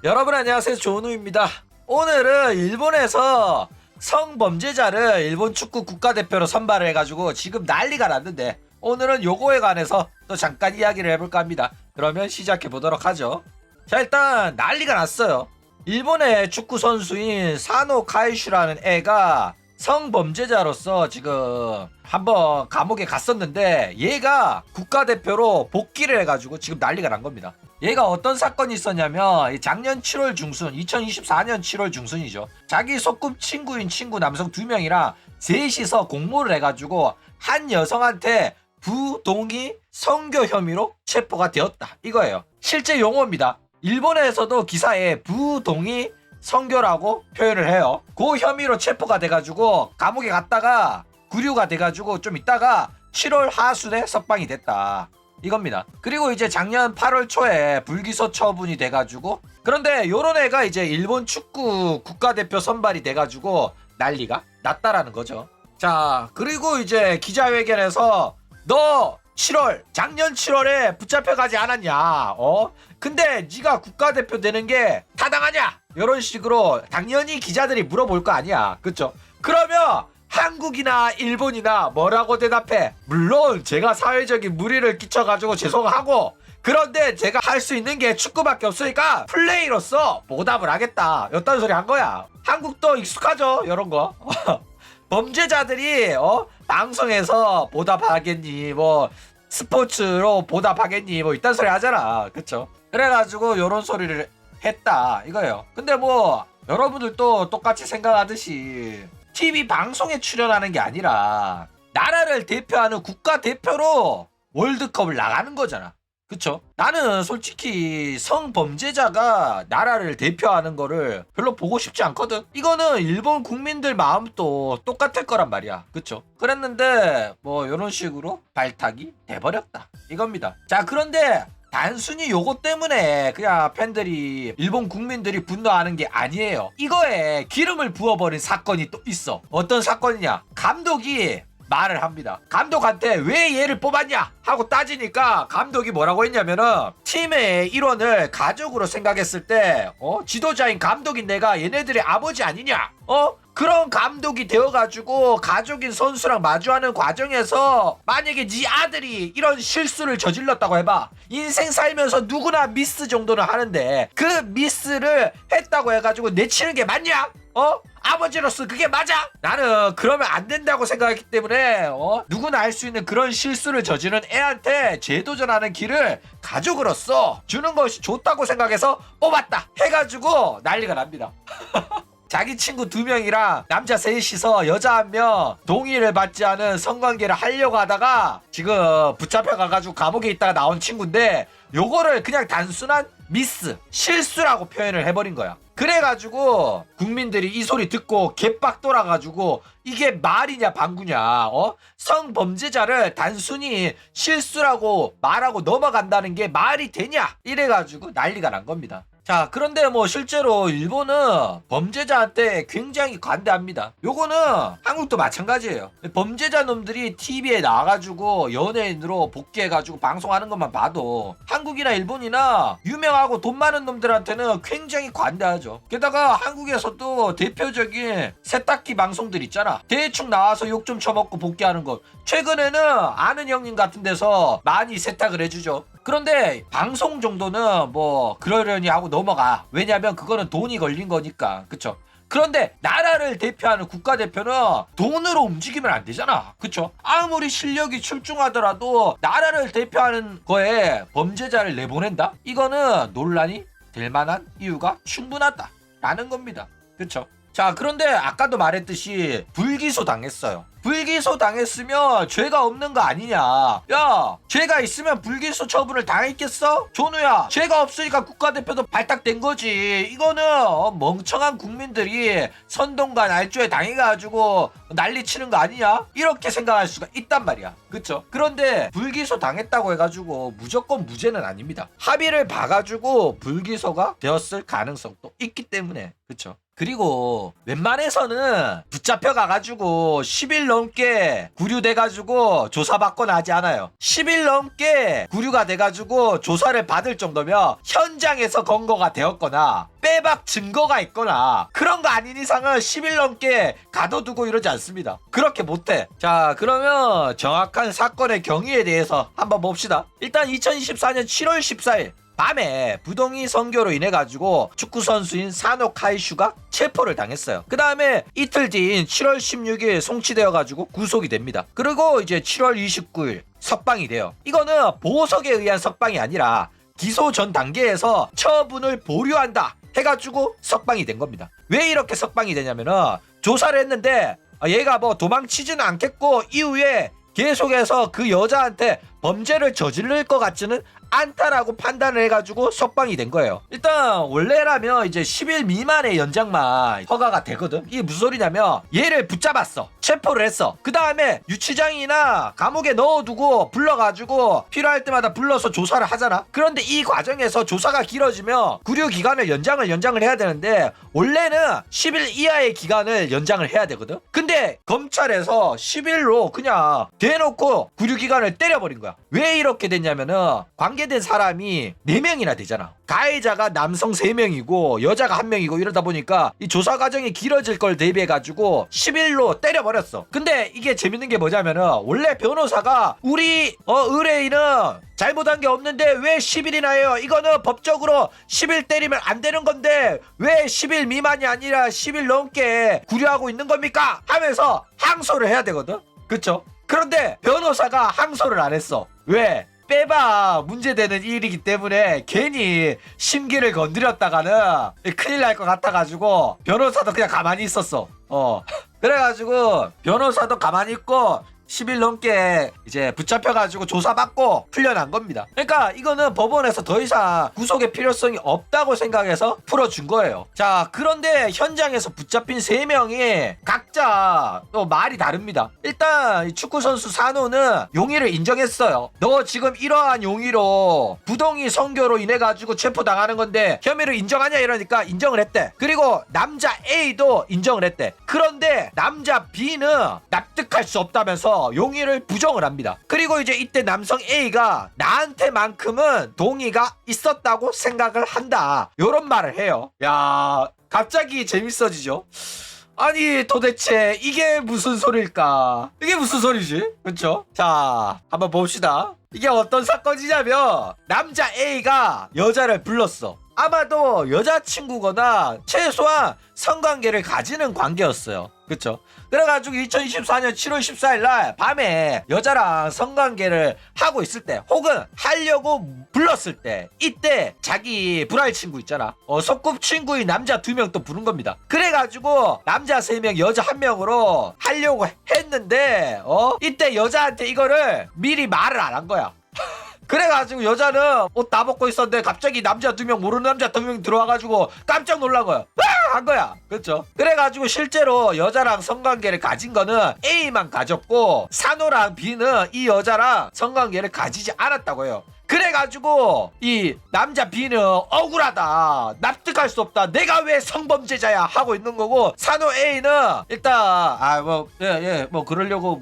여러분 안녕하세요, 조은우입니다. 오늘은 일본에서 성범죄자를 일본 축구 국가대표로 선발을 해가지고 지금 난리가 났는데, 오늘은 요거에 관해서 또 잠깐 이야기를 해볼까 합니다. 그러면 시작해 보도록 하죠. 자, 일단 난리가 났어요. 일본의 축구 선수인 사노 카이슈라는 애가 성범죄자로서 지금 한번 감옥에 갔었는데, 얘가 국가대표로 복귀를 해가지고 지금 난리가 난 겁니다. 얘가 어떤 사건이 있었냐면 작년 7월 중순, 2024년 7월 중순이죠. 자기 소꿉 친구인 친구 남성 2명이랑 셋이서 공모를 해가지고 한 여성한테 부동의 성교 혐의로 체포가 되었다, 이거예요. 실제 용어입니다. 일본에서도 기사에 부동의 성교라고 표현을 해요. 그 혐의로 체포가 돼가지고 감옥에 갔다가 구류가 돼가지고 좀 있다가 7월 하순에 석방이 됐다, 이겁니다. 그리고 이제 작년 8월 초에 불기소 처분이 돼가지고, 그런데 요런 애가 이제 일본 축구 국가대표 선발이 돼가지고 난리가 났다라는 거죠. 자, 그리고 이제 기자회견에서 너 작년 7월에 붙잡혀가지 않았냐? 근데 네가 국가대표 되는 게 타당하냐? 이런 식으로 당연히 기자들이 물어볼 거 아니야, 그쵸? 그러면 한국이나 일본이나 뭐라고 대답해? 물론 제가 사회적인 무리를 끼쳐가지고 죄송하고, 그런데 제가 할 수 있는 게 축구밖에 없으니까 플레이로서 보답을 하겠다, 였다는 소리 한 거야. 한국도 익숙하죠, 이런 거. 범죄자들이 방송에서 보답하겠니, 뭐 스포츠로 보답하겠니, 뭐 이딴 소리 하잖아, 그쵸? 그래가지고 요런 소리를 했다, 이거예요. 근데 뭐 여러분들도 똑같이 생각하듯이 TV 방송에 출연하는 게 아니라 나라를 대표하는 국가대표로 월드컵을 나가는 거잖아, 그쵸? 나는 솔직히 성범죄자가 나라를 대표하는 거를 별로 보고 싶지 않거든. 이거는 일본 국민들 마음도 똑같을 거란 말이야, 그쵸? 그랬는데 뭐 이런 식으로 발탁이 돼버렸다, 이겁니다. 자, 그런데 단순히 요거 때문에 그냥 팬들이, 일본 국민들이 분노하는 게 아니에요. 이거에 기름을 부어버린 사건이 또 있어. 어떤 사건이냐? 감독이 말을 합니다. 감독한테 왜 얘를 뽑았냐 하고 따지니까 감독이 뭐라고 했냐면은, 팀의 일원을 가족으로 생각했을 때 지도자인 감독인 내가 얘네들의 아버지 아니냐? 그런 감독이 되어가지고 가족인 선수랑 마주하는 과정에서 만약에 네 아들이 이런 실수를 저질렀다고 해봐. 인생 살면서 누구나 미스 정도는 하는데 그 미스를 했다고 해가지고 내치는 게 맞냐? 아버지로서 그게 맞아? 나는 그러면 안 된다고 생각했기 때문에 누구나 할 수 있는 그런 실수를 저지른 애한테 재도전하는 길을 가족으로서 주는 것이 좋다고 생각해서 뽑았다 해가지고 난리가 납니다. 자기 친구 2명이랑 남자 3이서 여자 1명 동의를 받지 않은 성관계를 하려고 하다가 지금 붙잡혀가가지고 감옥에 있다가 나온 친구인데, 요거를 그냥 단순한 미스, 실수라고 표현을 해버린 거야. 그래가지고 국민들이 이 소리 듣고 개빡 돌아가지고 이게 말이냐 방구냐, 성범죄자를 단순히 실수라고 말하고 넘어간다는 게 말이 되냐, 이래가지고 난리가 난 겁니다. 자, 그런데 뭐 실제로 일본은 범죄자한테 굉장히 관대합니다. 요거는 한국도 마찬가지예요. 범죄자 놈들이 TV에 나와가지고 연예인으로 복귀해가지고 방송하는 것만 봐도 한국이나 일본이나 유명하고 돈 많은 놈들한테는 굉장히 관대하죠. 게다가 한국에서도 대표적인 세탁기 방송들 있잖아. 대충 나와서 욕 좀 쳐먹고 복귀하는 것, 최근에는 아는 형님 같은 데서 많이 세탁을 해주죠. 그런데 방송 정도는 뭐 그러려니 하고 넘어가. 왜냐면 그거는 돈이 걸린 거니까, 그쵸? 그런데 나라를 대표하는 국가대표는 돈으로 움직이면 안 되잖아, 그쵸? 아무리 실력이 출중하더라도 나라를 대표하는 거에 범죄자를 내보낸다? 이거는 논란이 될 만한 이유가 충분하다 라는 겁니다, 그쵸? 자, 그런데 아까도 말했듯이 불기소 당했어요. 불기소 당했으면 죄가 없는 거 아니냐. 야, 죄가 있으면 불기소 처분을 당했겠어? 조누야, 죄가 없으니까 국가대표도 발탁된 거지. 이거는 멍청한 국민들이 선동과 날조에 당해가지고 난리치는 거 아니냐, 이렇게 생각할 수가 있단 말이야, 그쵸? 그런데 불기소 당했다고 해가지고 무조건 무죄는 아닙니다. 합의를 봐가지고 불기소가 되었을 가능성도 있기 때문에, 그쵸? 그리고 웬만해서는 붙잡혀 가가지고 10일 넘게 구류돼가지고 조사받거나 하지 않아요. 10일 넘게 구류가 돼가지고 조사를 받을 정도면 현장에서 검거가 되었거나 빼박 증거가 있거나 그런 거 아닌 이상은 10일 넘게 가둬두고 이러지 않습니다. 그렇게 못해. 자, 그러면 정확한 사건의 경위에 대해서 한번 봅시다. 일단 2024년 7월 14일 밤에 부동의 선교로 인해 가지고 축구 선수인 사노 카이슈가 체포를 당했어요. 그 다음에 이틀 뒤인 7월 16일 송치되어 가지고 구속이 됩니다. 그리고 이제 7월 29일 석방이 돼요. 이거는 보석에 의한 석방이 아니라 기소 전 단계에서 처분을 보류한다 해가지고 석방이 된 겁니다. 왜 이렇게 석방이 되냐면은 조사를 했는데 얘가 뭐 도망치지는 않겠고 이후에 계속해서 그 여자한테 범죄를 저지를 것 같지는 않다라고 판단을 해가지고 석방이 된 거예요. 일단 원래라면 이제 10일 미만의 연장만 허가가 되거든. 이게 무슨 소리냐면 얘를 붙잡았어, 체포를 했어. 그 다음에 유치장이나 감옥에 넣어두고 불러가지고 필요할 때마다 불러서 조사를 하잖아. 그런데 이 과정에서 조사가 길어지면 구류 기간을 연장을 해야 되는데 원래는 10일 이하의 기간을 연장을 해야 되거든. 근데 검찰에서 10일로 그냥 대놓고 구류 기간을 때려버린 거야. 왜 이렇게 됐냐면은 관계된 사람이 4명이나 되잖아. 가해자가 남성 3명이고 여자가 1명이고 이러다 보니까 이 조사 과정이 길어질 걸 대비해가지고 10일로 때려버렸어. 근데 이게 재밌는 게 뭐냐면은 원래 변호사가 우리 의뢰인은 잘못한 게 없는데 왜 10일이나 해요? 이거는 법적으로 10일 때리면 안 되는 건데 왜 10일 미만이 아니라 10일 넘게 구류하고 있는 겁니까? 하면서 항소를 해야 되거든. 그쵸? 그런데 변호사가 항소를 안 했어. 왜? 빼봐 문제되는 일이기 때문에 괜히 심기를 건드렸다가는 큰일 날 것 같아가지고 변호사도 그냥 가만히 있었어. 그래가지고 변호사도 가만히 있고 10일 넘게 이제 붙잡혀가지고 조사받고 풀려난 겁니다. 그러니까 이거는 법원에서 더 이상 구속의 필요성이 없다고 생각해서 풀어준 거예요. 자, 그런데 현장에서 붙잡힌 3명이 각자 또 말이 다릅니다. 일단 이 축구선수 사노는 용의를 인정했어요. 너 지금 이러한 용의로 부동의 선교로 인해가지고 체포당하는 건데 혐의를 인정하냐 이러니까 인정을 했대. 그리고 남자 A도 인정을 했대. 그런데 남자 B는 납득할 수 없다면서 용의를 부정을 합니다. 그리고 이제 이때 남성 A가 나한테만큼은 동의가 있었다고 생각을 한다, 요런 말을 해요. 야, 갑자기 재밌어지죠? 아니 도대체 이게 무슨 소리일까? 이게 무슨 소리지? 그쵸? 자, 한번 봅시다. 이게 어떤 사건이냐면 남자 A가 여자를 불렀어. 아마도 여자친구거나 최소한 성관계를 가지는 관계였어요. 그쵸? 그래가지고 2024년 7월 14일 날 밤에 여자랑 성관계를 하고 있을 때 혹은 하려고 불렀을 때 이때 자기 불알 친구 있잖아. 소꿉친구인 남자 2명 또 부른 겁니다. 그래가지고 남자 3명 여자 1명으로 하려고 했는데 이때 여자한테 이거를 미리 말을 안 한 거야. 그래가지고 여자는 옷 다 벗고 있었는데 갑자기 남자 2명 모르는 남자 2명 들어와가지고 깜짝 놀란 거야. 와! 한 거야. 그렇죠? 그래가지고 실제로 여자랑 성관계를 가진 거는 A만 가졌고 사노랑 B는 이 여자랑 성관계를 가지지 않았다고 해요. 그래가지고 이 남자 B는 억울하다, 납득할 수 없다, 내가 왜 성범죄자야 하고 있는 거고, 산호 A는 일단 뭐 그러려고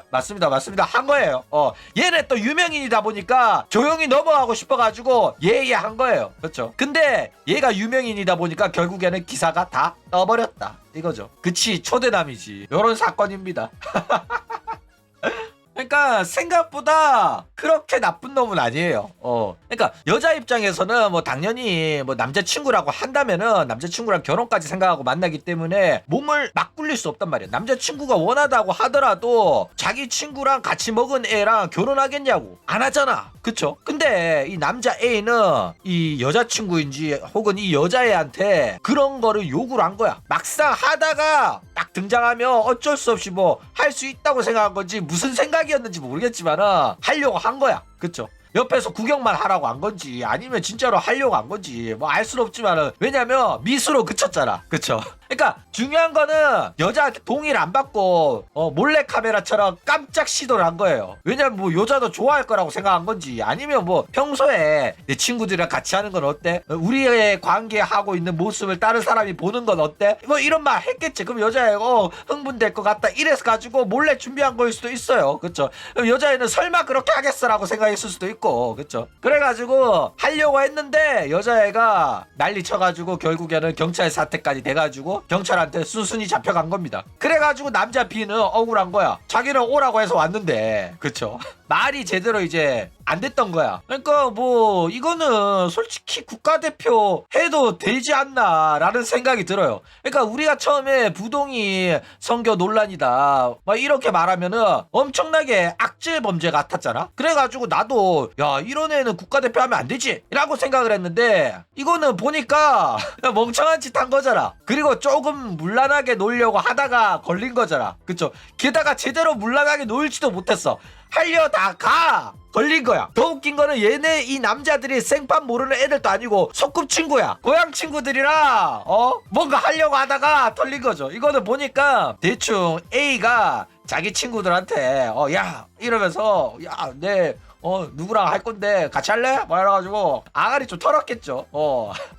맞습니다 한 거예요. 얘네 또 유명인이다 보니까 조용히 넘어가고 싶어가지고 한 거예요. 그렇죠? 근데 얘가 유명인이다 보니까 결국에는 기사가 다 떠버렸다 이거죠. 그치, 초대남이지. 요런 사건입니다. 그러니까 생각보다 그렇게 나쁜 놈은 아니에요. 그러니까 여자 입장에서는 뭐 당연히 뭐 남자친구라고 한다면은 남자친구랑 결혼까지 생각하고 만나기 때문에 몸을 막 굴릴 수 없단 말이야. 남자친구가 원하다고 하더라도 자기 친구랑 같이 먹은 애랑 결혼하겠냐고, 안 하잖아. 그쵸? 근데 이 남자 A는 이 여자친구인지 혹은 이 여자애한테 그런 거를 요구를 한 거야. 막상 하다가 딱 등장하면 어쩔 수 없이 뭐 할 수 있다고 생각한 건지 무슨 생각이었는지 모르겠지만은 하려고 한 거야. 그쵸? 옆에서 구경만 하라고 한 건지 아니면 진짜로 하려고 한 건지 뭐 알 수는 없지만은, 왜냐면 미수로 그쳤잖아. 그쵸? 그러니까 중요한 거는 여자한테 동의를 안 받고 몰래 카메라처럼 깜짝 시도를 한 거예요. 왜냐면 뭐 여자도 좋아할 거라고 생각한 건지, 아니면 뭐 평소에 내 친구들이랑 같이 하는 건 어때? 우리의 관계하고 있는 모습을 다른 사람이 보는 건 어때? 뭐 이런 말 했겠지. 그럼 여자애가 흥분될 것 같다 이래서 가지고 몰래 준비한 거일 수도 있어요. 그쵸? 그럼 여자애는 설마 그렇게 하겠어라고 생각했을 수도 있고, 그쵸? 그래가지고 하려고 했는데 여자애가 난리 쳐가지고 결국에는 경찰 사태까지 돼가지고 경찰한테 순순히 잡혀간 겁니다. 그래가지고 남자 B는 억울한 거야. 자기는 오라고 해서 왔는데, 그쵸? 말이 제대로 이제 안 됐던 거야. 그러니까 뭐 이거는 솔직히 국가대표 해도 되지 않나 라는 생각이 들어요. 그러니까 우리가 처음에 부동의 선교 논란이다 막 이렇게 말하면은 엄청나게 악질 범죄 같았잖아. 그래가지고 나도 야, 이런 애는 국가대표 하면 안 되지 라고 생각을 했는데, 이거는 보니까 멍청한 짓 한 거잖아. 그리고 조금 문란하게 놀려고 하다가 걸린 거잖아. 그쵸? 게다가 제대로 문란하게 놀지도 못했어. 하려다가 걸린 거야. 더 웃긴 거는 얘네 이 남자들이 생판 모르는 애들도 아니고 소꿉친구야. 고향 친구들이라 뭔가 하려고 하다가 털린 거죠. 이거는 보니까 대충 A가 자기 친구들한테 야 이러면서 야 내 누구랑 할 건데 같이 할래? 뭐 이래가지고 아가리 좀 털었겠죠.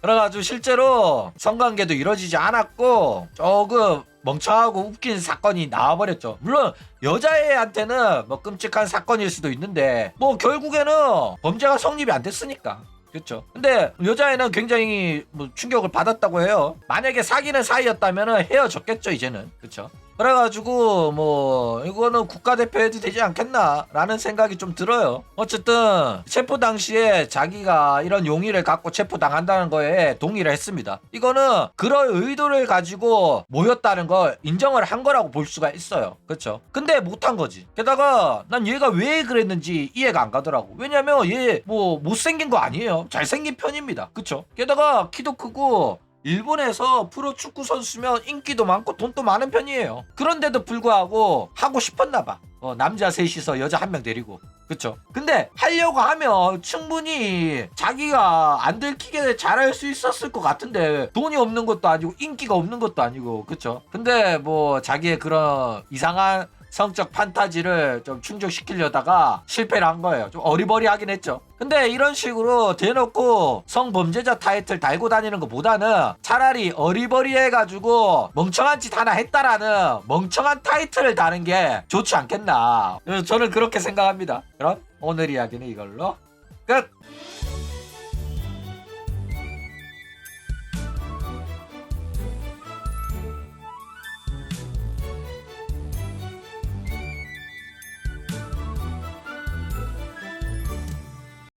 그래가지고 실제로 성관계도 이루어지지 않았고 조금 멍청하고 웃긴 사건이 나와버렸죠. 물론 여자애한테는 뭐 끔찍한 사건일 수도 있는데 뭐 결국에는 범죄가 성립이 안 됐으니까. 그렇죠. 근데 여자애는 굉장히 뭐 충격을 받았다고 해요. 만약에 사귀는 사이였다면 헤어졌겠죠 이제는. 그렇죠. 그래가지고 뭐 이거는 국가대표 해도 되지 않겠나 라는 생각이 좀 들어요. 어쨌든 체포 당시에 자기가 이런 용의를 갖고 체포당한다는 거에 동의를 했습니다. 이거는 그럴 의도를 가지고 모였다는 걸 인정을 한 거라고 볼 수가 있어요. 그렇죠. 근데 못한 거지. 게다가 난 얘가 왜 그랬는지 이해가 안 가더라고. 왜냐면 얘 뭐 못생긴 거 아니에요. 잘생긴 편입니다. 그렇죠. 게다가 키도 크고 일본에서 프로축구 선수면 인기도 많고 돈도 많은 편이에요. 그런데도 불구하고 하고 싶었나 봐. 남자 셋이서 여자 한 명 데리고. 그쵸? 근데 하려고 하면 충분히 자기가 안 들키게 잘할 수 있었을 것 같은데, 돈이 없는 것도 아니고 인기가 없는 것도 아니고. 그쵸? 근데 뭐 자기의 그런 이상한 성적 판타지를 좀 충족시키려다가 실패를 한 거예요. 좀 어리버리하긴 했죠. 근데 이런 식으로 대놓고 성범죄자 타이틀 달고 다니는 것보다는 차라리 어리버리해가지고 멍청한 짓 하나 했다라는 멍청한 타이틀을 다는 게 좋지 않겠나. 저는 그렇게 생각합니다. 그럼 오늘 이야기는 이걸로 끝!